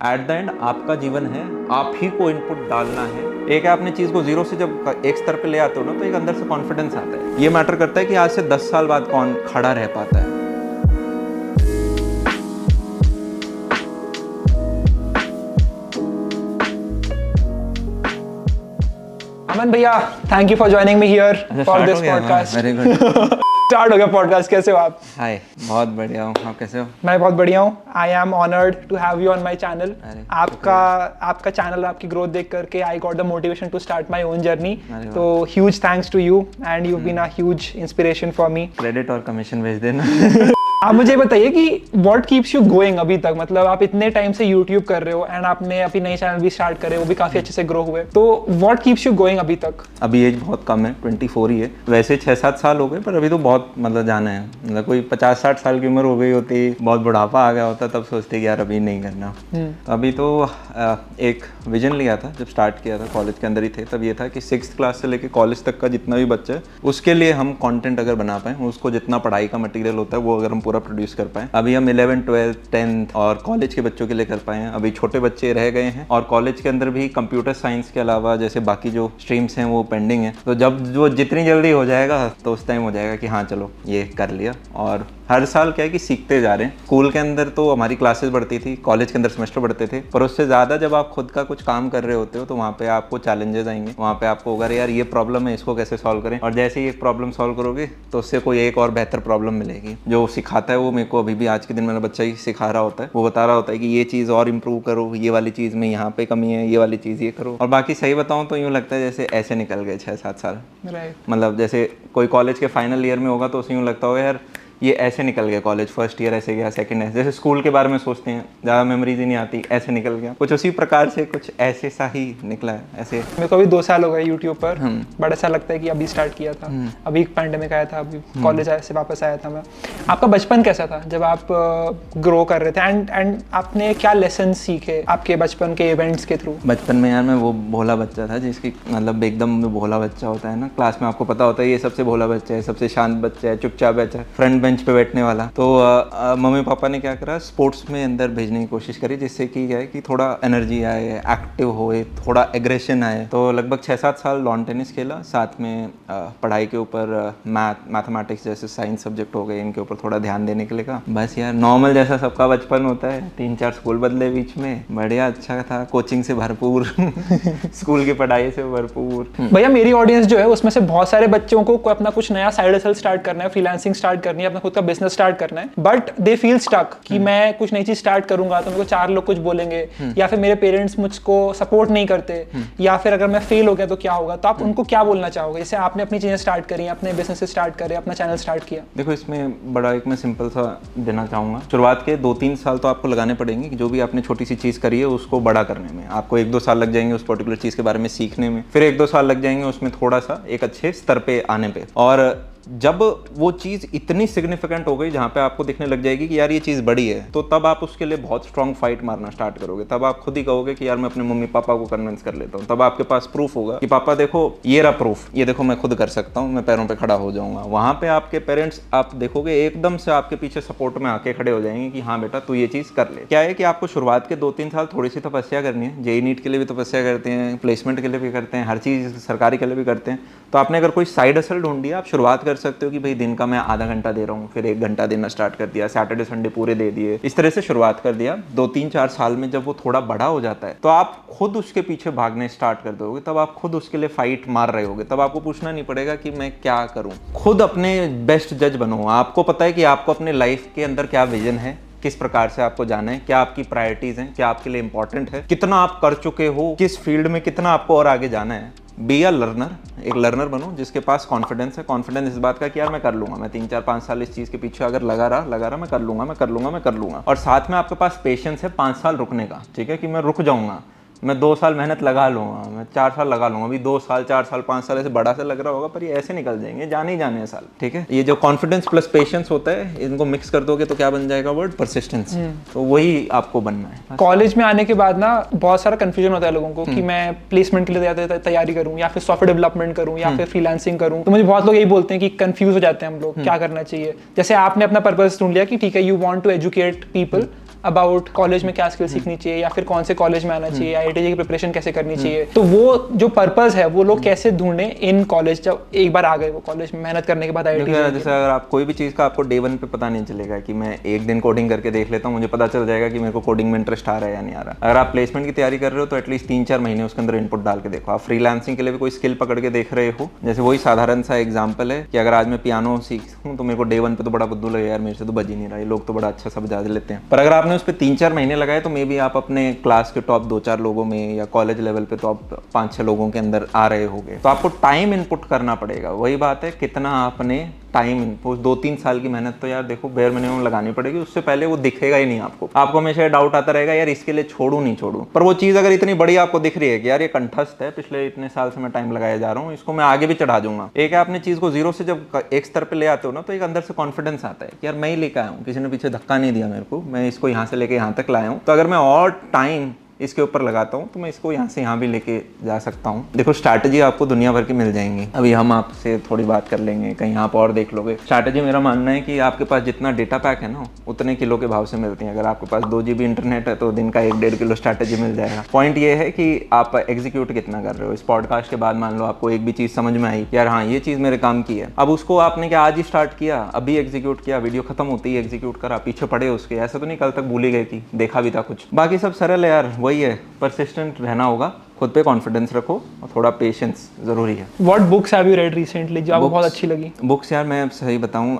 At the end आपका जीवन है, आप ही को इनपुट डालना है। एक आपने चीज़ को जीरो से जब एक स्तर पे ले आते हो ना, तो एक अंदर से कॉन्फिडेंस आता है। ये मैटर करता है कि आज से 10 साल बाद कौन खड़ा रह पाता है। अमन भैया, thank you for joining me here for this podcast. Very good. Start हो गया पॉडकास्ट। कैसे हो आप? हाय, बहुत बढ़िया हूँ। आप कैसे हो? मैं बहुत बढ़िया हूँ। I am honoured to have you on my channel. आपका चैनल, आपकी ग्रोथ देख करके I got the motivation to start my own journey. तो huge thanks to you and you been a huge inspiration for me. Credit और commission भेज देना। आप मुझे बताइए कि व्हाट कीप्स यू गोइंग अभी तक? मतलब आप इतने टाइम से यूट्यूब कर रहे हो एंड आपने अभी नई चैनल भी स्टार्ट करे, वो भी काफी अच्छे से ग्रो हुए, तो व्हाट कीप्स यू गोइंग अभी तक? अभी एज बहुत कम है, 24 ही है। वैसे 6-7 साल हो गए, पर अभी तो बहुत जाना है। मतलब कोई 50-60 साल की उम्र हो गई होती, बहुत बुढ़ापा आ गया होता, तब सोचते कि यार अभी नहीं करना। तो अभी तो एक विजन लिया था जब स्टार्ट किया था, कॉलेज के अंदर ही थे, तब ये था कि 6th क्लास से लेकर कॉलेज तक का जितना भी बच्चा है, उसके लिए हम कंटेंट अगर बना पाएँ, उसको जितना पढ़ाई का मटेरियल होता है वो अगर हम पूरा प्रोड्यूस कर पाएँ। अभी हम 11th 12th 10th और कॉलेज के बच्चों के लिए कर पाए हैं। अभी छोटे बच्चे रह गए हैं और कॉलेज के अंदर भी कंप्यूटर साइंस के अलावा जैसे बाकी जो स्ट्रीम्स हैं वो पेंडिंग है। तो जब जो जितनी जल्दी हो जाएगा तो उस टाइम हो जाएगा कि हाँ चलो ये कर लिया। और हर साल क्या है कि सीखते जा रहे हैं। स्कूल के अंदर तो हमारी क्लासेस बढ़ती थी, कॉलेज के अंदर सेमेस्टर बढ़ते थे, पर उससे ज़्यादा जब आप खुद का कुछ काम कर रहे होते हो तो वहाँ पे आपको चैलेंजेस आएंगे। वहाँ पे आपको होगा यार ये प्रॉब्लम है, इसको कैसे सॉल्व करें। और जैसे ही एक प्रॉब्लम सॉल्व करोगे तो उससे कोई एक और बेहतर प्रॉब्लम मिलेगी। जो सिखाता है वो मेरे को अभी भी आज के दिन मेरा बच्चा ही सिखा रहा होता है। वो बता रहा होता है कि ये चीज़ और इम्प्रूव करो, ये वाली चीज़ में यहाँ पे कमी है, ये वाली चीज़ ये करो। और बाकी सही बताऊँ तो यूँ लगता है जैसे ऐसे निकल गए 6-7 साल। मतलब जैसे कोई कॉलेज के फाइनल ईयर में होगा तो उसे यूँ लगता होगा यार ये ऐसे निकल गया, कॉलेज फर्स्ट ईयर ऐसे गया, सेकंड ऐसे, जैसे स्कूल के बारे में सोचते हैं, ज़्यादा मेमोरीज ही नहीं आती, ऐसे निकल गया। कुछ उसी प्रकार से कुछ ऐसे सा ही निकला है ऐसे। मेरे को अभी 2 साल हो गए यूट्यूब पर। बड़ा अच्छा लगता है कि अभी स्टार्ट किया था। अभी पैंडेमिक आया था, अभी कॉलेज से वापस आया था मैं। आपका बचपन कैसा था जब आप ग्रो कर रहे थे एंड आपने क्या लेसन सीखे आपके बचपन के इवेंट्स के थ्रू? बचपन में यार मैं वो भोला बच्चा था जिसकी मतलब एकदम भोला बच्चा होता है ना, क्लास में आपको पता होता है ये सबसे भोला बच्चा है, सबसे शांत बच्चा है, चुपचाप बच्चा है, फ्रंट बेंच पे बैठने वाला। तो मम्मी पापा ने क्या करा, स्पोर्ट्स में अंदर भेजने की कोशिश करी, जिससे कि क्या है कि थोड़ा एनर्जी आए, एक्टिव होए, थोड़ा एग्रेशन आए। तो लगभग 6-7 साल लॉन टेनिस खेला, साथ में पढ़ाई के ऊपर मैथमेटिक्स जैसे साइंस सब्जेक्ट हो गए, इनके ऊपर थोड़ा ध्यान देने के लिए कहा। बस यार नॉर्मल जैसा सबका बचपन होता है, 3-4 स्कूल बदले बीच में, बढ़िया अच्छा था, कोचिंग से भरपूर स्कूल की पढ़ाई से भरपूर। भैया मेरी ऑडियंस जो है उसमें से बहुत सारे बच्चों को अपना कुछ नया साइड हसल स्टार्ट करना है, फ्रीलांसिंग स्टार्ट करनी है, अपना खुद का बिजनेस स्टार्ट करना है, बट दे फील स्टक कि मैं कुछ नई चीज स्टार्ट करूंगा तो मेरे को 4 लोग कुछ बोलेंगे, या फिर मेरे पेरेंट्स मुझको सपोर्ट नहीं करते, या फिर अगर मैं फेल हो गया तो क्या होगा। तो आप उनको क्या बोलना चाहोगे? जैसे आपने अपनी चीजें स्टार्ट करी, अपने बिजनेस स्टार्ट करे, अपना चैनल स्टार्ट किया। देखो इसमें बड़ा एक मैं सिंपल सा देना चाहूँगा। शुरुआत के 2-3 साल तो आपको लगाने पड़ेंगे कि जो भी आपने छोटी सी चीज़ करी है उसको बड़ा करने में। आपको 1-2 साल लग जाएंगे उस पर्टिकुलर चीज़ के बारे में सीखने में, फिर 1-2 साल लग जाएंगे उसमें थोड़ा सा एक अच्छे स्तर पे आने पे। और जब वो चीज़ इतनी सिग्निफिकेंट हो गई जहाँ पे आपको दिखने लग जाएगी कि यार ये चीज़ बड़ी है, तो तब आप उसके लिए बहुत स्ट्रॉन्ग फाइट मारना स्टार्ट करोगे। तब आप खुद ही कहोगे कि यार मैं अपने मम्मी पापा को कन्विंस कर लेता हूँ। तब आपके पास प्रूफ होगा कि पापा देखो ये रहा प्रूफ, ये देखो मैं खुद कर सकता हूँ, मैं पैरों पे खड़ा हो जाऊंगा। वहाँ पे आपके पेरेंट्स आप देखोगे एकदम से आपके पीछे सपोर्ट में आके खड़े हो जाएंगे कि हाँ बेटा तू ये चीज़ कर ले। क्या है कि आपको शुरुआत के 2-3 साल थोड़ी सी तपस्या करनी है। जेईई नीट के लिए भी तपस्या करते हैं, प्लेसमेंट के लिए भी करते हैं, हर चीज़ सरकारी के लिए भी करते हैं। तो आपने अगर कोई साइड हसल ढूंढ दिया, आप शुरुआत कर सकते हो कि भाई दिन का मैं आधा घंटा दे रहा हूँ, फिर 1 घंटा देना स्टार्ट कर दिया, सैटरडे संडे पूरे दे दिए, इस तरह से शुरुआत कर दिया। 2-3-4 साल में जब वो थोड़ा बड़ा हो जाता है तो आप खुद उसके पीछे भागने स्टार्ट कर दोगे। तब आप खुद उसके लिए फाइट मार रहे होगे। तब आपको पूछना नहीं पड़ेगा कि मैं क्या करूँ। खुद अपने बेस्ट जज बनो। आपको पता है कि आपको अपने लाइफ के अंदर क्या विजन है, किस प्रकार से आपको जाना है, क्या आपकी प्रायोरिटीज हैं, क्या आपके लिए इंपॉर्टेंट है, कितना आप कर चुके हो, किस फील्ड में कितना आपको और आगे जाना है। बी अ लर्नर, एक लर्नर बनो जिसके पास कॉन्फिडेंस है। कॉन्फिडेंस इस बात का कि यार मैं कर लूंगा, मैं 3-4-5 साल इस चीज़ के पीछे अगर लगा रहा मैं कर लूंगा। और साथ में आपके पास पेशेंस है 5 साल रुकने का, ठीक है, कि मैं रुक जाऊंगा, मैं 2 साल मेहनत लगा लूंगा, मैं 4 साल लगा लूंगा। अभी 2 साल 4 साल 5 साल ऐसे बड़ा सा लग रहा होगा, पर ये ऐसे निकल जाएंगे, जाने ही जाने साल, ठीक है। ये जो कॉन्फिडेंस प्लस पेशेंस होता है, इनको मिक्स कर दोगे तो क्या बन जाएगा वर्ड, परसिस्टेंस। तो वही आपको बनना है। कॉलेज में आने के बाद ना बहुत सारा कंफ्यूजन होता है लोगों को कि मैं प्लेसमेंट के लिए तैयारी करूं, या फिर सॉफ्टवेयर डेवलपमेंट करूं, या फिर फ्रीलांसिंग करूं। तो मुझे बहुत लोग यही बोलते हैं कि कंफ्यूज हो जाते हैं हम लोग, क्या करना चाहिए। जैसे आपने अपना पर्पस ढूंढ लिया कि ठीक है, you want to educate people, about college में क्या स्किल सीखनी चाहिए या फिर कौन से कॉलेज में आना चाहिए, IIT की प्रिपरेशन कैसे करनी चाहिए। तो वो जो पर्पस है वो लोग कैसे ढूंढे इन कॉलेज, जब एक बार आ गए वो कॉलेज में मेहनत करने के बाद IIT। जैसे अगर आप कोई भी चीज़ का आपको डे 1 पे पता नहीं चलेगा कि मैं एक दिन कोडिंग करके देख लेता हूँ, मुझे पता चल जाएगा कि मेरे को कोडिंग में इंटरेस्ट आ रहा है या नहीं आ रहा। अगर आप प्लेसमेंट की तैयारी कर रहे हो तो एटलीस्ट 3-4 महीने उसके अंदर इनपुट डाल के देखो। आप फ्रीलांसिंग के लिए भी कोई स्किल पकड़ के देख रहे हो, जैसे वही साधारण सा एग्जांपल है कि अगर आज मैं पियानो सीखूं तो मेरे को डे 1 पे तो बड़ा बुद्धू लगेगा, यार मेरे से तो बज ही नहीं रहा, ये लोग तो बड़ा अच्छा सा बजा लेते हैं। पर अगर आपने उस पर 3-4 महीने लगाए तो मे बी आप अपने क्लास के टॉप 2-4 लोगों में या कॉलेज लेवल पे टॉप 5-6 लोगों के अंदर आ रहे होंगे। तो आपको टाइम इनपुट करना पड़ेगा। वही बात है कितना आपने टाइम इनपुट, 2-3 साल की मेहनत तो यार देखो बेयर मिनिमम लगानी पड़ेगी, उससे पहले वो दिखेगा ही नहीं आपको। आपको हमेशा डाउट आता रहेगा यार इसके लिए छोड़ू नहीं छोड़ू। पर वो चीज़ अगर इतनी बड़ी आपको दिख रही है कि यार ये कंठस्थ है, पिछले इतने साल से मैं टाइम लगाया जा रहा हूँ, इसको मैं आगे भी चढ़ा दूंगा। एक है आपने चीज़ को जीरो से जब एक स्तर पे ले आते हो ना, तो एक अंदर से कॉन्फिडेंस आता है कि यार मैं ही लेकर आया हूँ, किसी ने पीछे धक्का नहीं दिया मेरे को, मैं इसको यहाँ से लेके यहाँ तक लाया हूँ। तो अगर मैं और टाइम इसके ऊपर लगाता हूँ तो मैं इसको यहाँ से यहाँ भी लेके जा सकता हूँ। देखो स्ट्रैटेजी आपको दुनिया भर की मिल जाएंगी, अभी हम आपसे थोड़ी बात कर लेंगे, कहीं आप और देख लोगे। स्ट्रैटेजी मेरा मानना है कि आपके पास जितना डेटा पैक है ना उतने किलो के भाव से मिलती है। अगर आपके पास 2 GB इंटरनेट है तो दिन का 1-1.5 किलो स्ट्रैटेजी मिल जाएगा। पॉइंट ये है कि आप एग्जीक्यूट कितना कर रहे हो। इस पॉडकास्ट के बाद मान लो आपको एक भी चीज़ समझ में आई, यार हाँ ये चीज़ मेरे काम की है, अब उसको आपने क्या आज ही स्टार्ट किया, अभी एग्जीक्यूट किया, वीडियो खत्म होती ही एग्जीक्यूट करा, पीछे पड़े उसके, ऐसा तो नहीं कल तक भूल ही गए कि देखा भी था कुछ। बाकी सब सरल है यार, वही है परसिस्टेंट रहना होगा, खुद पे कॉन्फिडेंस रखो और थोड़ा पेशेंस जरूरी है। What books have you read recently जो आपको बहुत अच्छी लगी? बुक्स यार मैं सही बताऊं,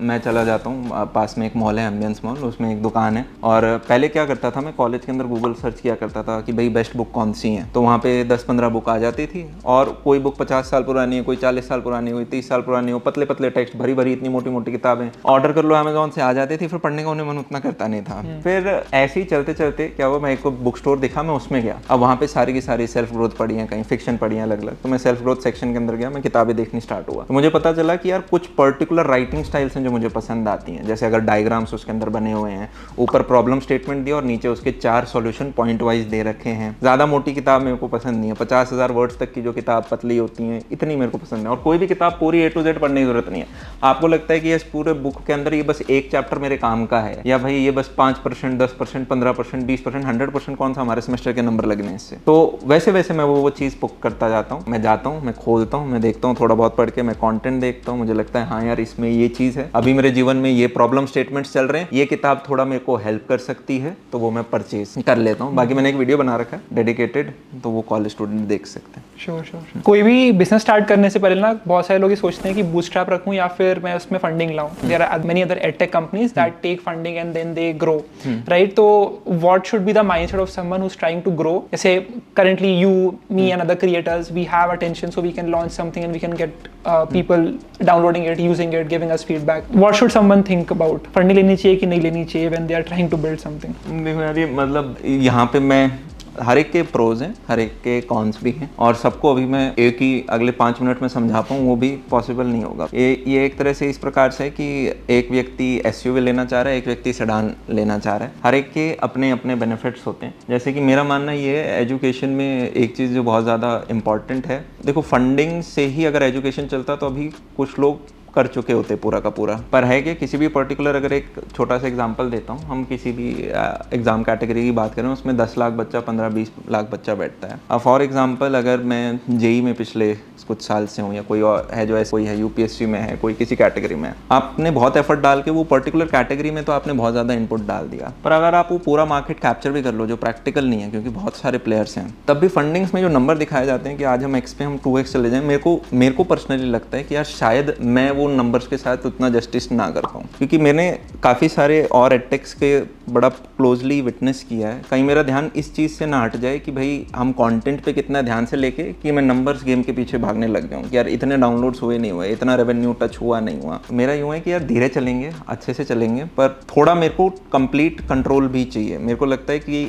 मैं चला जाता हूं, पास में एक मॉल है एम्बियंस मॉल, उसमें एक दुकान है। और पहले क्या करता था मैं कॉलेज के अंदर गूगल सर्च किया करता था कि भाई बेस्ट बुक कौन सी है, तो वहाँ पे 10-15 बुक आ जाती थी। और कोई बुक 50 साल पुरानी है, कोई 40 साल पुरानी, कोई 30 साल पुरानी हो, पतले पतले टेक्स्ट, भरी भरी इतनी मोटी मोटी किताबें, ऑर्डर कर लो अमेजोन से आ जाती थी। फिर पढ़ने का उन्हें मन उतना करता नहीं था। फिर ऐसे ही चलते चलते क्या हुआ, मैं एक बुक स्टोर दिखा, मैं उसमें गया। अब वहाँ पे सारी की सारी सेल्फ ग्रोथ पढ़ी, कहीं फिक्शन पढ़ी अलग अलग। तो मैं सेल्फ ग्रोथ सेक्शन के अंदर गया, मैं किताबें देखनी स्टार्ट हुआ। तो मुझे पता चला कि यार कुछ पर्टिकुलर राइटिंग स्टाइल्स हैं जो मुझे पसंद आती हैं। जैसे अगर डायग्राम्स उसके अंदर बने हुए हैं, ऊपर प्रॉब्लम स्टेटमेंट दिया और नीचे उसके 4 सॉल्यूशन पॉइंट वाइज दे रखे हैं। ज़्यादा मोटी किताब मेरे को पसंद नहीं है, 50,000 वर्ड्स तक की जो किताब पतली होती हैं इतनी मेरे को पसंद है। और कोई भी किताब पूरी A to Z पढ़ने की जरूरत नहीं है। आपको लगता है कि इस पूरे बुक के अंदर ये बस एक चैप्टर मेरे काम का है, या भाई ये बस 5%, 10%, 15%, 20%, 100% कौन सा हमारे सेमेस्टर के नंबर लगने इससे, तो वैसे वैसे मैं वो चीज़ बुक करता जाता हूँ। मैं जाता हूँ, मैं खोलता हूँ, मैं देखता हूँ, थोड़ा बहुत पढ़ के मैं कंटेंट देखता हूँ, मुझे लगता है हाँ यार इसमें ये चीज़ है, अभी मेरे जीवन में ये प्रॉब्लम स्टेटमेंट्स चल रहे हैं, ये किताब थोड़ा मेरे को हेल्प कर सकती है, तो वो मैं परचेज कर लेता हूँ। बाकी मैंने एक वीडियो बना रखा है डेडिकेटेड, तो वो कॉलेज स्टूडेंट देख सकते हैं। श्योर। कोई भी बिजनेस स्टार्ट करने से पहले ना बहुत सारे लोग ये सोचते हैं कि बूटस्ट्रैप रखूं या फिर मैं उसमें फंडिंग लाऊं। There are many other edtech companies that take funding and then they grow, right? तो what should be the mindset of someone who is trying to grow? जैसे currently you, me and other creators, we have attention, so we can launch something and we can get people downloading it, using it, giving us feedback. What should someone think about? Funding लेनी चाहिए कि नहीं लेनी चाहिए when they are trying to build something? देखो यार ये मतलब यहाँ पे मैं हर एक के प्रोज हैं, हर एक के कॉन्स भी हैं, और सबको अभी मैं एक ही अगले 5 मिनट में समझा पाऊँ वो भी पॉसिबल नहीं होगा। ये एक तरह से इस प्रकार से है कि एक व्यक्ति SUV लेना चाह रहा है, एक व्यक्ति सेडान लेना चाह रहा है। हर एक के अपने अपने बेनिफिट्स होते हैं। जैसे कि मेरा मानना ये है, एजुकेशन में एक चीज़ जो बहुत ज़्यादा इंपॉर्टेंट है, देखो फंडिंग से ही अगर एजुकेशन चलता तो अभी कुछ लोग कर चुके होते पूरा का पूरा। पर है कि किसी भी पर्टिकुलर, अगर एक छोटा सा एग्जांपल देता हूँ, हम किसी भी एग्जाम कैटेगरी की बात करें, उसमें 10 लाख बच्चा, 15-20 लाख बच्चा बैठता है। अब फॉर एग्जांपल अगर मैं JEE में पिछले कुछ साल से हूँ, या कोई और है जो ऐसे, कोई है UPSC में है, कोई किसी कैटेगरी में है, आपने बहुत एफर्ट डाल के वो पर्टिकुलर कैटेगरी में तो आपने बहुत ज़्यादा इनपुट डाल दिया, पर अगर आप वो पूरा मार्केट कैप्चर भी कर लो, जो प्रैक्टिकल नहीं है क्योंकि बहुत सारे प्लेयर्स हैं, तब भी फंडिंग्स में जो नंबर दिखाए जाते हैं कि आज हम X पे हम 2X चले जाएं, मेरे को पर्सनली लगता है कि यार शायद मैं वो नंबर्स के साथ उतना जस्टिस ना कर पाऊँ, क्योंकि मैंने काफ़ी सारे और एडटेक्स के बड़ा क्लोजली विटनेस किया है। कहीं मेरा ध्यान इस चीज़ से ना हट जाए कि भाई हम कंटेंट पे कितना ध्यान से लेके कि मैं नंबर्स गेम के पीछे भागने लग जाऊँ कि यार इतने डाउनलोड्स हुए नहीं हुए, इतना रेवेन्यू टच हुआ नहीं हुआ। मेरा यूँ है कि यार धीरे चलेंगे, अच्छे से चलेंगे, पर थोड़ा मेरे को कंप्लीट कंट्रोल भी चाहिए। मेरे को लगता है कि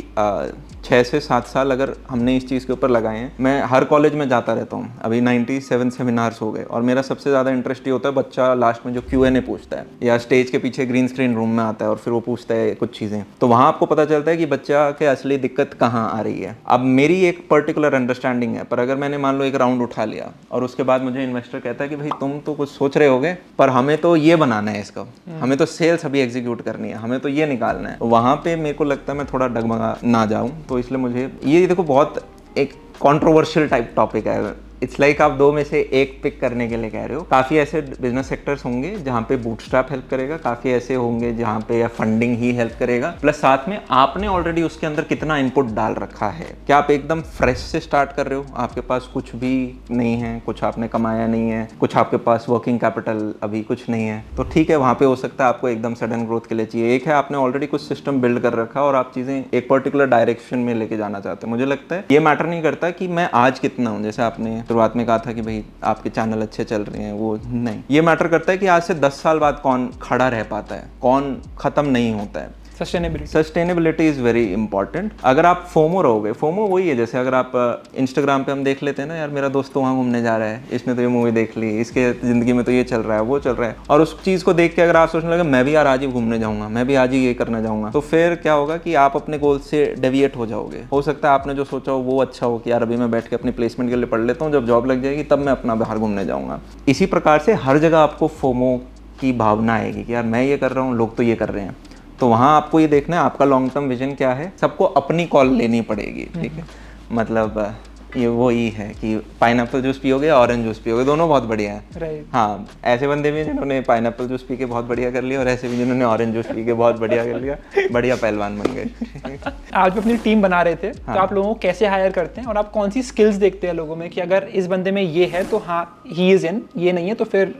6 से 7 साल अगर हमने इस चीज़ के ऊपर लगाए हैं, मैं हर कॉलेज में जाता रहता हूँ, अभी 97 सेमिनार्स हो गए, और मेरा सबसे ज़्यादा इंटरेस्ट ये होता है बच्चा लास्ट में जो Q&A पूछता है या स्टेज के पीछे ग्रीन स्क्रीन रूम में आता है और फिर वो पूछता है कुछ चीज़ें, तो वहाँ आपको पता चलता है कि बच्चा के असली दिक्कत कहाँ आ रही है। अब मेरी एक पर्टिकुलर अंडरस्टैंडिंग है, पर अगर मैंने मान लो एक राउंड उठा लिया और उसके बाद मुझे इन्वेस्टर कहता है कि भाई तुम तो कुछ सोच रहे होगे पर हमें तो ये बनाना है इसका, हमें तो सेल्स अभी एग्जीक्यूट करनी है, हमें तो ये निकालना है, वहाँ पे मेरे को लगता है मैं थोड़ा डगमगा ना जाऊँ। तो इसलिए मुझे ये देखो बहुत एक कंट्रोवर्शियल टाइप टॉपिक है, इट्स लाइक आप दो में से एक पिक करने के लिए कह रहे हो। काफ़ी ऐसे बिजनेस सेक्टर्स होंगे जहाँ पे बूटस्ट्रैप हेल्प करेगा, काफ़ी ऐसे होंगे जहाँ पे या फंडिंग ही हेल्प करेगा, प्लस साथ में आपने ऑलरेडी उसके अंदर कितना इनपुट डाल रखा है। क्या आप एकदम फ्रेश से स्टार्ट कर रहे हो, आपके पास कुछ भी नहीं है, कुछ आपने कमाया नहीं है, कुछ आपके पास वर्किंग कैपिटल अभी कुछ नहीं है, तो ठीक है, वहाँ पे हो सकता है आपको एकदम सडन ग्रोथ के लिए चाहिए। एक है आपने ऑलरेडी कुछ सिस्टम बिल्ड कर रखा और आप चीज़ें एक पर्टिकुलर डायरेक्शन में लेके जाना चाहते हैं। मुझे लगता है ये मैटर नहीं करता कि मैं आज कितना हूँ, जैसे आपने शुरुआत में कहा था कि भाई आपके चैनल अच्छे चल रहे हैं, वो नहीं, ये मैटर करता है कि आज से 10 साल बाद कौन खड़ा रह पाता है, कौन खत्म नहीं होता है। Sustainability is very important. अगर आप फोमो रहोगे, फोमो वही है जैसे अगर आप इंस्टाग्राम पे हम देख लेते हैं ना, यार मेरा दोस्त तो वहाँ घूमने जा रहा है, इसने तो ये मूवी देख ली, इसके ज़िंदगी में तो ये चल रहा है, वो चल रहा है, और उस चीज़ को देख के अगर आप सोचने लगे मैं भी यार आज ही घूमने जाऊँगा, मैं भी आज ही ये करना जाऊँगा, तो फिर क्या होगा कि आप अपने गोल से डेविएट हो जाओगे। हो सकता है आपने जो सोचा हो वो अच्छा हो कि यार अभी मैं बैठ के अपनी प्लेसमेंट के लिए पढ़ लेता हूँ, जब जॉब लग जाएगी तब मैं अपना बाहर घूमने जाऊँगा। इसी प्रकार से हर जगह आपको फोमो की भावना आएगी कि यार मैं ये कर रहा हूँ, लोग तो ये कर रहे हैं, तो वहाँ आपको ये देखना है आपका लॉन्ग टर्म विजन क्या है। सबको अपनी कॉल लेनी पड़ेगी, ठीक है। मतलब ये वही है कि पाइनएप्पल जूस पियोगे, ऑरेंज जूस पियोगे, दोनों बहुत बढ़िया है। राइट। हाँ, ऐसे बंदे भी जिन्होंने पाइनएप्पल जूस पी के बहुत बढ़िया कर लिया और ऐसे भी जिन्होंने ऑरेंज जूस पी के बहुत बढ़िया कर लिया, बढ़िया पहलवान बन गए। आज भी अपनी टीम बना रहे थे, तो आप लोगों को कैसे हायर करते हैं और आप कौन सी स्किल्स देखते हैं लोगों में कि अगर इस बंदे में ये है तो हाँ ही इज इन, ये नहीं है तो फिर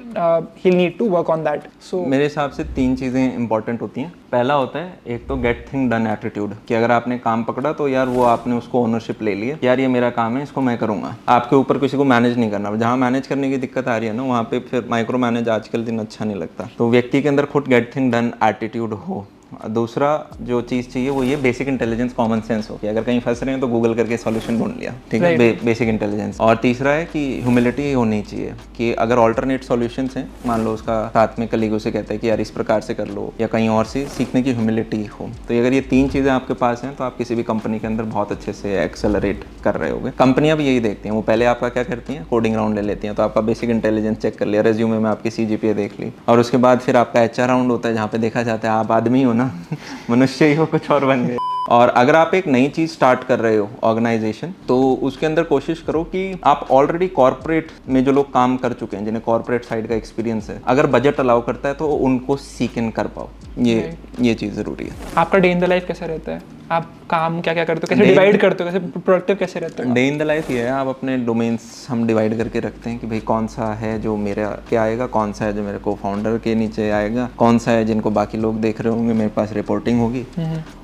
he need to work on that. So मेरे हिसाब से 3 चीज़ें इंपॉर्टेंट होती हैं। पहला होता है एक तो गेट थिंग डन एटीट्यूड, कि अगर आपने काम पकड़ा तो यार वो आपने उसको ओनरशिप ले ली है, यार ये मेरा काम है, इसको मैं करूँगा। आपके ऊपर किसी को मैनेज नहीं करना। जहाँ मैनेज करने की दिक्कत आ रही है ना, वहाँ पे फिर माइक्रो मैनेज आजकल दिन अच्छा नहीं लगता। तो व्यक्ति के अंदर खुद गेट थिंग डन एटीट्यूड हो। दूसरा जो चीज़ चाहिए वो ये बेसिक इंटेलिजेंस, कॉमन सेंस हो कि अगर कहीं फंस रहे हैं तो गूगल करके सॉल्यूशन ढूंढ लिया, ठीक है, बेसिक इंटेलिजेंस। और तीसरा है कि ह्यूमिलिटी होनी चाहिए कि अगर ऑल्टरनेट सॉल्यूशंस हैं, मान लो उसका साथ में कलीग उसे कहता है कि यार इस प्रकार से कर लो, या कहीं और से सीखने की ह्यूमिलिटी हो। तो अगर ये 3 चीज़ें आपके पास हैं तो आप किसी भी कंपनी के अंदर बहुत अच्छे से एक्सेलरेट कर रहे होगे। कंपनियां भी यही देखती हैं, वो पहले आपका क्या करती हैं, कोडिंग राउंड ले लेती हैं, तो आपका बेसिक इंटेलिजेंस चेक कर लिया, रेज्यूमे में आपकी CGPA देख ली, और उसके बाद फिर आपका HR राउंड होता है जहाँ पे देखा जाता है आप आदमी हो ना, मनुष्य ही हो, कुछ और बन गए। और अगर आप एक नई चीज़ स्टार्ट कर रहे हो ऑर्गेनाइजेशन, तो उसके अंदर कोशिश करो कि आप ऑलरेडी कॉर्पोरेट में जो लोग काम कर चुके हैं, जिन्हें कॉर्पोरेट साइड का एक्सपीरियंस है, अगर बजट अलाउ करता है तो उनको सीक इन कर पाओ। ये चीज़ ज़रूरी है। आपका डे इन द लाइफ कैसा रहता है? आप काम क्या क्या करते हो, कैसे डिवाइड करते हो, कैसे प्रोडक्टिव कैसे रहते हो? डे इन द लाइफ ये है, आप अपने डोमेन्स हम डिवाइड करके रखते हैं कि भाई कौन सा है जो मेरे के आएगा, कौन सा है जो मेरे को फाउंडर के नीचे आएगा, कौन सा है जिनको बाकी लोग देख रहे होंगे, मेरे पास रिपोर्टिंग होगी।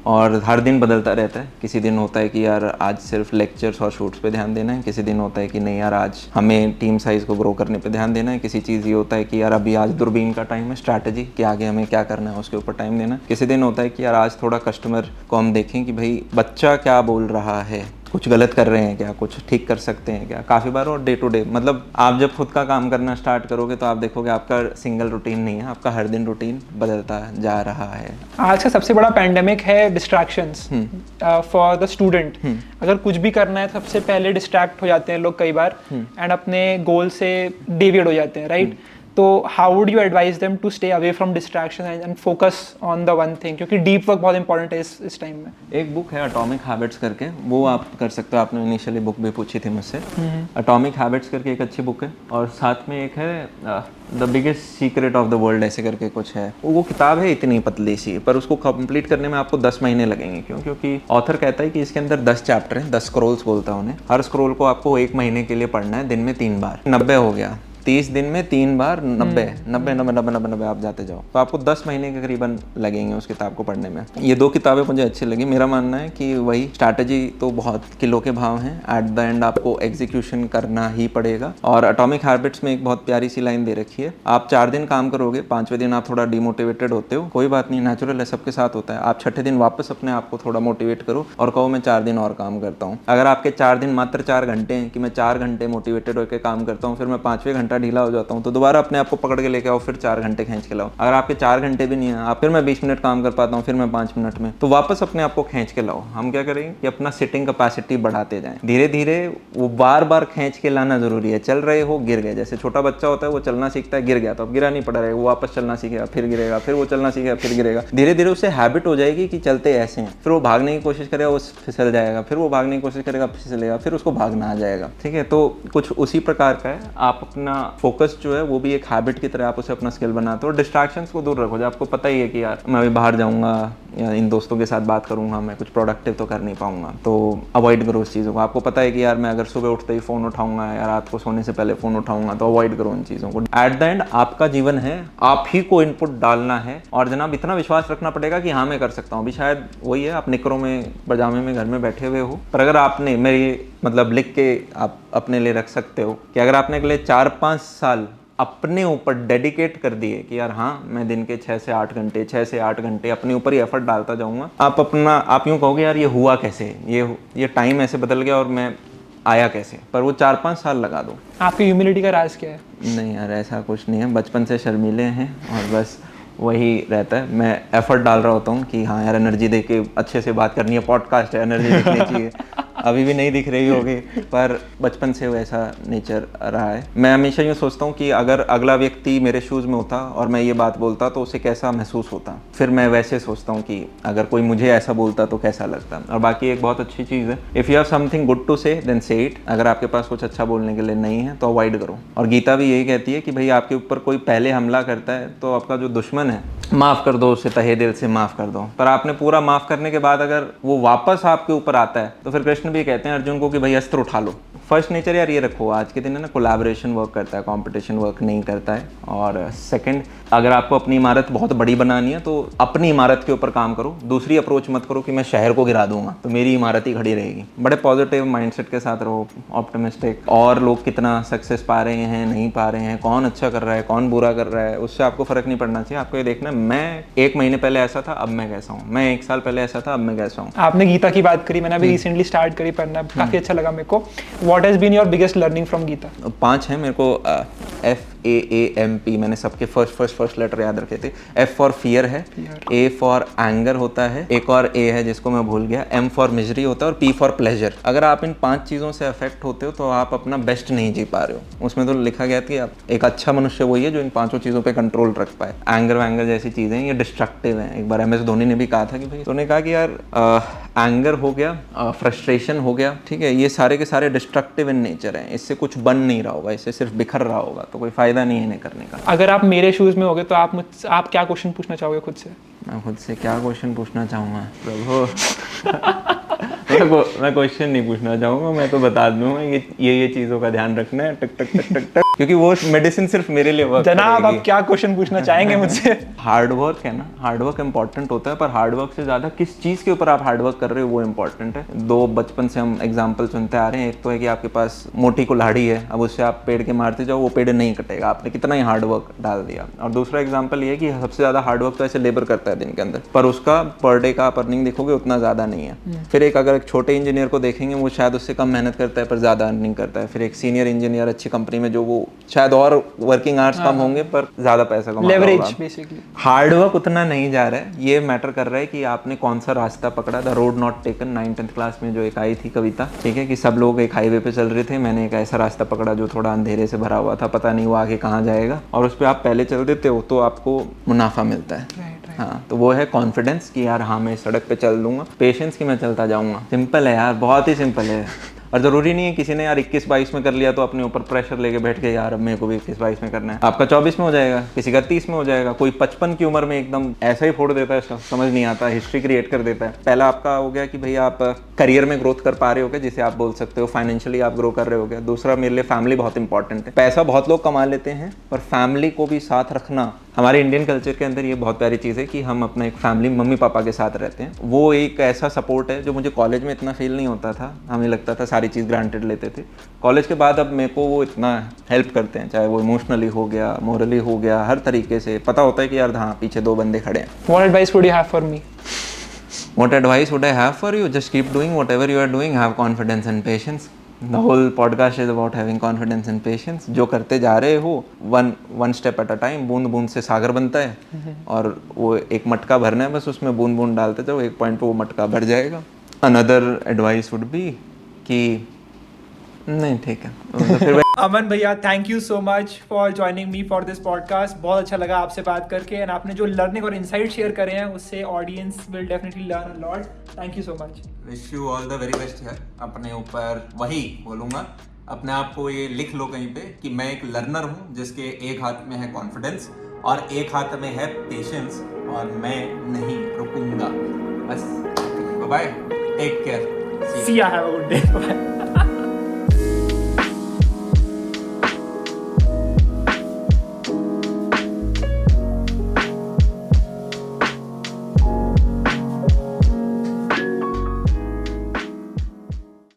और हर दिन बदलता रहता है। किसी दिन होता है कि यार आज सिर्फ लेक्चर्स और शूट्स पे ध्यान देना है, किसी दिन होता है कि नहीं यार आज हमें टीम साइज़ को ग्रो करने पे ध्यान देना है, किसी चीज़ ये होता है कि यार अभी आज दूरबीन का टाइम है, स्ट्रैटेजी कि आगे हमें क्या करना है उसके ऊपर टाइम देना है। किसी दिन होता है कि यार आज थोड़ा कस्टमर को हम देखें कि भाई बच्चा क्या बोल रहा है, कुछ गलत कर रहे हैं क्या, कुछ ठीक कर सकते हैं क्या, काफ़ी बार। और डे टू डे, मतलब आप जब खुद का काम करना स्टार्ट करोगे तो आप देखोगे आपका सिंगल रूटीन नहीं है, आपका हर दिन रूटीन बदलता जा रहा है। आज का सबसे बड़ा पैंडेमिक है डिस्ट्रैक्शंस फॉर द स्टूडेंट। अगर कुछ भी करना है सबसे पहले डिस्ट्रैक्ट हो जाते हैं लोग कई बार एंड अपने गोल से डेविएट हो जाते हैं, राइट? तो how would you advise them to stay away from distraction and focus on the one thing, क्योंकि डीप वर्क बहुत इंपॉर्टेंट है इस टाइम में। एक बुक है एटॉमिक हैबिट्स करके, वो आप कर सकते हो। आपने इनिशियली बुक भी पूछी थी मुझसे। एटॉमिक हैबिट्स करके एक अच्छी बुक है, और साथ में एक है the biggest secret of the world ऐसे करके कुछ है। वो किताब है इतनी पतली सी, पर उसको कंप्लीट करने में आपको 10 महीने लगेंगे। क्यों? क्योंकि ऑथर कहता है कि इसके अंदर 10 चैप्टर हैं, 10 स्क्रॉल्स बोलता है उन्हें। हर स्क्रॉल को आपको 1 महीने के लिए पढ़ना है, दिन में 3 बार। 90 हो गया, 30 दिन में 3 बार 90 आप जाते जाओ, तो आपको 10 महीने के करीबन लगेंगे उस किताब को पढ़ने में। ये 2 किताबें मुझे अच्छी लगी। मेरा मानना है कि वही स्ट्रैटेजी तो बहुत किलो के भाव हैं, एट द एंड आपको एग्जीक्यूशन करना ही पड़ेगा। और एटॉमिक हैबिट्स में एक बहुत प्यारी सी लाइन दे रखी है, आप 4 दिन काम करोगे, 5वें दिन आप थोड़ा डिमोटिवेटेड होते हो, कोई बात नहीं, नेचुरल है, सबके साथ होता है। आप 6ठे दिन वापस अपने आप को थोड़ा मोटिवेट करो और कहो मैं 4 दिन और काम करता हूँ। अगर आपके 4 दिन मात्र 4 घंटे हैं कि मैं 4 घंटे मोटिवेटेड होकर काम करता हूँ, फिर मैं 5वें घंटा ढीला हो जाता हूँ, तो दोबारा अपने आप को पकड़ के लेके आओ, फिर 4 घंटे खींच के लाओ। अगर आपके 4 घंटे भी नहीं है, आप फिर मैं 20 मिनट काम कर पाता हूँ, फिर मैं 5 मिनट में, तो वापस अपने आप को खींच के लाओ। हम क्या करेंगे कि अपना सिटिंग कैपेसिटी बढ़ाते जाएं, धीरे धीरे वो बार बार खींच के लाना जरूरी है। चल रहे हो, गिर गए, जैसे छोटा बच्चा होता है वो चलना सीखता है, गिर गया तो अब गिरा नहीं पड़ा रहेगा, वो वापस चलना सीखेगा, फिर गिरेगा, फिर वो चलना सीखेगा, फिर गिरेगा, धीरे धीरे उससे हैबिट हो जाएगी कि चलते ऐसे हैं। फिर वो भागने की कोशिश करेगा, वो फिसल जाएगा, फिर वो भागने की कोशिश करेगा, फिसलेगा, फिर उसको भागना आ जाएगा। ठीक है, तो कुछ उसी प्रकार का है। आप अपना फोकस जो है वो भी एक हैबिट की तरह आप उसे अपना स्किल बनाते हो। डिस्ट्रैक्शंस को दूर रखो। जब आपको पता ही है कि यार मैं अभी बाहर जाऊंगा या इन दोस्तों के साथ बात करूंगा, मैं कुछ प्रोडक्टिव तो कर नहीं पाऊंगा, तो अवॉइड करो उस चीज़ों को। आपको पता है कि यार मैं अगर सुबह उठते ही फ़ोन उठाऊंगा या रात को सोने से पहले फ़ोन उठाऊंगा, तो अवॉइड करो उन चीज़ों को। एट द एंड आपका जीवन है, आप ही को इनपुट डालना है, और जनाब इतना विश्वास रखना पड़ेगा कि हाँ मैं कर सकता हूँ। अभी शायद वही है, आप निकरों में पजामे में घर में बैठे हुए हो, पर अगर आपने मेरी मतलब लिख के आप अपने लिए रख सकते हो कि अगर आपने अगले 4-5 साल अपने ऊपर डेडिकेट कर दिए कि यार हाँ मैं दिन के 6 से 8 घंटे अपने ऊपर ही एफर्ट डालता जाऊंगा, आप यूँ कहोगे यार ये हुआ कैसे, ये टाइम ऐसे बदल गया और मैं आया कैसे, पर वो 4-5 साल लगा दो। आपकी ह्यूमिलिटी का राज क्या है? नहीं यार ऐसा कुछ नहीं है, बचपन से शर्मीले हैं और बस वही रहता है। मैं एफर्ट डाल रहा होता हूँ कि हाँ यार एनर्जी दे के अच्छे से बात करनी है, पॉडकास्ट है, एनर्जी दिखनी चाहिए। अभी भी नहीं दिख रही होगी, पर बचपन से वैसा नेचर रहा है। मैं हमेशा यूँ सोचता हूँ कि अगर अगला व्यक्ति मेरे शूज़ में होता और मैं ये बात बोलता तो उसे कैसा महसूस होता, फिर मैं वैसे सोचता हूँ कि अगर कोई मुझे ऐसा बोलता तो कैसा लगता। और बाकी एक बहुत अच्छी चीज़ है, if you have something good to say then say it. अगर आपके पास कुछ अच्छा बोलने के लिए नहीं है तो अवॉइड करो। और गीता भी यही कहती है कि भाई आपके ऊपर कोई पहले हमला करता है तो आपका जो दुश्मन है माफ़ कर दो, उसे तहे दिल से माफ़ कर दो। पर आपने पूरा माफ़ करने के बाद अगर वो वापस आपके ऊपर आता है तो फिर कृष्ण भी कहते हैं अर्जुन को कि भाई अस्त्र उठा लो। फर्स्ट नेचर यार ये रखो, आज के दिन है ना कोलैबोरेशन वर्क करता है, कंपटीशन वर्क नहीं करता है। और सेकंड, अगर आपको अपनी इमारत बहुत बड़ी बनानी है तो अपनी इमारत के ऊपर काम करो। दूसरी अप्रोच मत करो कि मैं शहर को गिरा दूंगा तो मेरी इमारत ही खड़ी रहेगी। बड़े पॉजिटिव माइंडसेट के साथ रहो, ऑप्टिमिस्टिक। और लोग कितना सक्सेस पा रहे हैं नहीं पा रहे हैं, कौन अच्छा कर रहा है कौन बुरा कर रहा है, उससे आपको फर्क नहीं पड़ना चाहिए। आपको ये देखना है मैं 1 महीने पहले ऐसा था अब मैं कैसा हूँ, मैं 1 साल पहले ऐसा था अब मैं कैसा हूँ। आपने गीता की बात करी, मैंने अभी रिसेंटली स्टार्ट करी पढ़ना, काफी अच्छा लगा मेरे को। What has been your biggest learning from Gita? 5 है मेरे को। FAAMP मैंने सबके फर्स्ट लेटर याद रखे थे। F फॉर फियर है, A फॉर एंगर होता है, एक और A है जिसको मैं भूल गया, M फॉर मिजरी होता है, और P फॉर प्लेजर। अगर आप इन 5 चीज़ों से अफेक्ट होते हो तो आप अपना बेस्ट नहीं जी पा रहे हो। उसमें तो लिखा गया था कि आप एक अच्छा मनुष्य वही है जो इन 5 चीज़ों पे कंट्रोल रख पाए। एंगर जैसी चीज़ें ये डिस्ट्रक्टिव हैं। एक बार MS धोनी ने भी कहा था कि भाई, उन्होंने कहा कि यार एंगर हो गया, फ्रस्ट्रेशन हो गया, ठीक है, ये सारे के सारे डिस्ट्रक्टिव इन नेचर हैं। इससे कुछ बन नहीं रहा होगा, इससे सिर्फ बिखर रहा होगा, तो कोई फायदा नहीं है इन्हें करने का। अगर आप मेरे शूज में होगे तो आप क्या क्वेश्चन पूछना चाहोगे खुद से? मैं खुद से क्या क्वेश्चन पूछना चाहूँगा प्रभु? मैं क्वेश्चन नहीं पूछना चाहूँगा, मैं तो बता दूंगा ये चीज़ों का ध्यान रखना है, टक टक टक टक टक, क्योंकि वो मेडिसिन सिर्फ मेरे लिए वर्क करेगी। जनाब आप क्या क्वेश्चन पूछना चाहेंगे मुझसे? हार्डवर्क है ना, हार्डवर्क इंपॉर्टेंट होता है, पर हार्डवर्क से ज़्यादा किस चीज़ के ऊपर आप हार्डवर्क कर रहे हो वो इंपॉर्टेंट है। 2 बचपन से हम एग्जाम्पल सुनते आ रहे हैं। एक तो है कि आपके पास मोटी कुल्हाड़ी है, अब उससे आप पेड़ के मारते जाओ, वो पेड़ नहीं कटेगा, आपने कितना ही हार्डवर्क डाल दिया। और दूसरा एग्जाम्पल ये है कि सबसे ज़्यादा हार्डवर्क तो ऐसे लेबर करता है दिन के अंदर, पर उसका पर डे का आप अर्निंग देखोगे उतना ज़्यादा नहीं है। फिर अगर एक छोटे इंजीनियर को देखेंगे, वो शायद उससे कम मेहनत करता है पर ज़्यादा अर्निंग करता है। फिर एक सीनियर इंजीनियर अच्छी कंपनी में, जो वो शायद और वर्किंग आवर्स कम होंगे पर ज़्यादा पैसा कमा रहा होगा। Leverage basically. हार्डवर्क उतना नहीं जा रहा है, ये मैटर कर रहा है कि आपने कौन सा रास्ता पकड़ा। The road not taken, 9th class में जो एक आई थी कविता, ठीक है, कि सब लोग एक हाईवे पे चल रहे थे, मैंने एक ऐसा रास्ता पकड़ा जो थोड़ा अंधेरे से भरा हुआ था, पता नहीं वो आगे कहाँ जाएगा, और उस पर आप पहले चल देते हो तो आपको मुनाफा मिलता है। हाँ, तो वो है कॉन्फिडेंस कि यार हाँ मैं सड़क पे चल दूंगा, पेशेंस कि मैं चलता जाऊंगा। सिंपल है यार, बहुत ही सिंपल है। और ज़रूरी नहीं है किसी ने यार 21-22 में कर लिया तो अपने ऊपर प्रेशर लेके बैठ के यार अब मेरे को भी 21-22 में करना है। आपका 24 में हो जाएगा, किसी का 30 में हो जाएगा, कोई 55 की उम्र में एकदम ऐसा ही फोड़ देता है, समझ नहीं आता, हिस्ट्री क्रिएट कर देता है। पहला आपका हो गया कि भाई आप करियर में ग्रोथ कर पा रहे होगे, जिसे आप बोल सकते हो फाइनेंशियली आप ग्रो कर रहे होगे। दूसरा मेरे लिए फैमिली बहुत इंपॉर्टेंट है। पैसा बहुत लोग कमा लेते हैं, पर फैमिली को भी साथ रखना, हमारे इंडियन कल्चर के अंदर ये बहुत प्यारी चीज़ है कि हम अपना एक फैमिली मम्मी पापा के साथ रहते हैं। वो एक ऐसा सपोर्ट है जो मुझे कॉलेज में इतना फील नहीं होता था। हमें लगता था सारी चीज़ ग्रांटेड लेते थे। कॉलेज के बाद अब मेरे को वो इतना हेल्प करते हैं, चाहे वो इमोशनली हो गया, मोरली हो गया, हर तरीके से पता होता है कि यार हाँ पीछे 2 बंदे खड़े हैं। What advice would you have for me? What advice would I have for you? Just keep doing whatever you are doing. Have confidence and patience. The whole podcast is about having confidence and patience. जो करते जा रहे हो, one step at a time, बूंद बूंद से सागर बनता है, और वो एक मटका भरना है, बस उसमें बूंद बूंद डालते जाओ, एक पॉइंट पे वो मटका भर जाएगा। Another advice would be कि नहीं ठीक है फिर अमन भैया, thank you so much for joining me for this podcast. बहुत अच्छा लगा आपसे बात करके, एंड आपने जो लर्निंग और इनसाइट शेयर करे हैं उससे audience will definitely learn a lot. Thank you so much. Wish you all the very best यार। अपने ऊपर वही बोलूँगा, अपने आप को ये लिख लो कहीं पे कि मैं एक लर्नर हूँ जिसके एक हाथ में है कॉन्फिडेंस और एक हाथ में है पेशेंस, और मैं नहीं रुकूंगा। बस bye, take care, see ya, have a good day, bye.